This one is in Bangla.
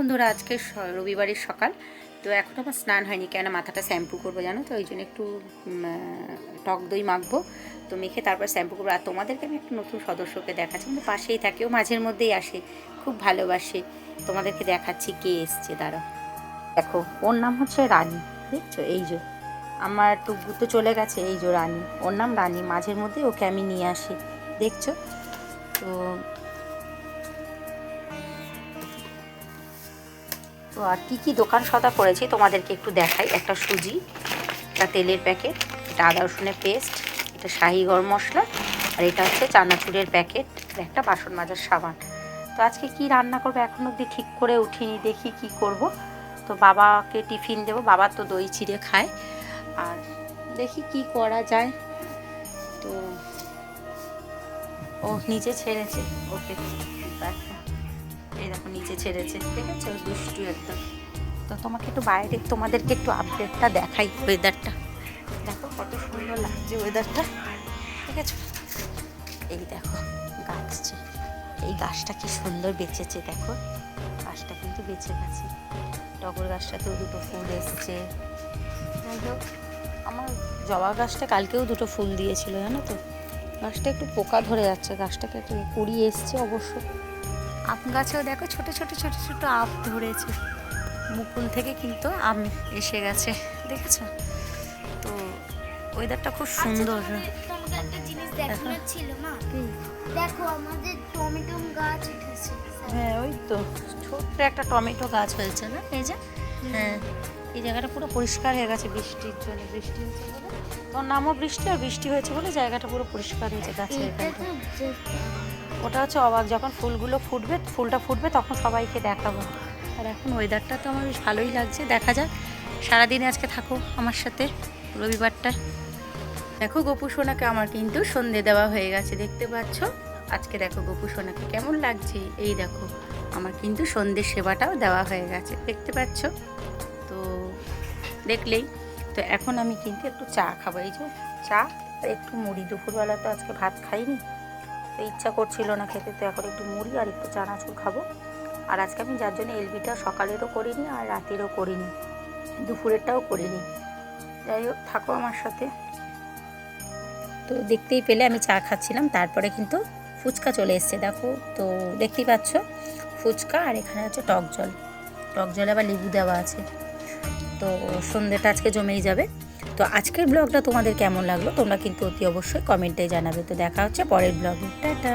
বন্ধুরা, আজকে রবিবারের সকাল। তো এখন আমার স্নান হয়নি, কেন মাথাটা শ্যাম্পু করবো জানো তো, ওই জন্য একটু টক দই মাখবো। তো মেখে তারপর শ্যাম্পু করবো। আর তোমাদেরকে আমি একটা নতুন সদস্যকে দেখাচ্ছি, কিন্তু পাশেই থাকে, ও মাঝের মধ্যেই আসে, খুব ভালোবাসে। তোমাদেরকে দেখাচ্ছি কে এসছে, দাঁড়া। দেখো, ওর নাম হচ্ছে রানী, দেখছো? এই যে আমার টুকু তো চলে গেছে, এই যে রানী, ওর নাম রানী। মাঝের মধ্যে ওকে আমি নিয়ে আসি, দেখছো তো। তো আর কী দোকান সদা করেছি তোমাদেরকে একটু দেখাই। একটা সুজি, একটা তেলের প্যাকেট, এটা আদা রসুনের পেস্ট, এটা শাহি গরম মশলা, আর এটা হচ্ছে চানাচুরের প্যাকেট, আর একটা বাসন মাজার সাবান। তো আজকে কি রান্না করবো এখন অবধি ঠিক করে উঠিনি, দেখি কি করব। তো বাবাকে টিফিন দেবো, বাবা তো দই চিড়ে খায়, আর দেখি কি করা যায়। তো ও নিচে ছেড়েছে ওকে, এই দেখো নিচে ছেড়েছে, ঠিক আছে? দুষ্টু একদম। তো তোমাকে একটু বাইরে, তোমাদেরকে একটু আপডেটটা দেখাই, ওয়েদারটা দেখো কত সুন্দর লাগছে ওয়েদারটা, ঠিক আছে? এই দেখো গাছছে, এই গাছটা কি সুন্দর বেঁচেছে, দেখো গাছটা কিন্তু বেঁচে গেছে। টগর গাছটাতেও দুটো ফুল এসছে। যাই হোক, আমার জবা গাছটা কালকেও দুটো ফুল দিয়েছিল, জানো তো। গাছটা একটু পোকা ধরে যাচ্ছে, গাছটাকে একটু কুড়ি এসছে অবশ্য। আম গাছেও দেখো ছোট ছোট ছোট ছোট আম ধরেছে, মুকুল থেকে কিন্তু আম এসে গেছে, দেখেছো তো। ওয়েদারটা খুব সুন্দর। তোমাকে একটা জিনিস দেখানোর ছিল মা, দেখো আমাদের টমেটো গাছ উঠেছে। হ্যাঁ, ওই তো ছোট্ট একটা টমেটো গাছ হয়েছে না, এই যে। হ্যাঁ, এই জায়গাটা পুরো পরিষ্কার হয়ে গেছে বৃষ্টির জন্য, বৃষ্টি হয়েছে বলে। তোর নামও বৃষ্টি, আর বৃষ্টি হয়েছে বলে জায়গাটা পুরো পরিষ্কার হয়েছে গাছের এখানটা। ওটা হচ্ছে অবাক, যখন ফুলগুলো ফুটবে, ফুলটা ফুটবে তখন সবাইকে দেখাবো। আর এখন ওয়েদারটা তো আমার বেশ ভালোই লাগছে, দেখা যাক। সারাদিনে আজকে থাকো আমার সাথে, রবিবারটা। দেখো গোপু সোনাকে আমার কিন্তু সন্ধে দেওয়া হয়ে গেছে, দেখতে পাচ্ছ। আজকে দেখো গোপু সোনাকে কেমন লাগছে, এই দেখো আমার কিন্তু সন্ধ্যের সেবাটাও দেওয়া হয়ে গেছে, দেখতে পাচ্ছ তো, দেখলেই তো। এখন আমি কিন্তু একটু চা খাবো, এই যে চা আর একটু মুড়ি। দুপুরবেলা তো আজকে ভাত খাইনি, তো ইচ্ছা করছিল না খেতে, তো এখন একটু মুড়ি আর একটু চানাচুর খাবো। আর আজকে আমি যার জন্য এলবিটা সকালেরও করিনি আর রাতেরও করিনি, দুপুরেরটাও করিনি। যাই হোক, থাকো আমার সাথে। তো দেখতেই পেলে আমি চা খাচ্ছিলাম, তারপরে কিন্তু ফুচকা চলে এসছে, দেখো তো, দেখতেই পাচ্ছ ফুচকা। আর এখানে হচ্ছে টক জল, টক জলে আবার লেবু দেওয়া আছে। তো সন্ধ্যেটা আজকে জমেই যাবে। তো আজকের ব্লগটা তোমাদের কেমন লাগলো তোমরা কিন্তু অতি অবশ্যই কমেন্টে জানাবে। তো দেখা হচ্ছে পরের ব্লগে, টাটা।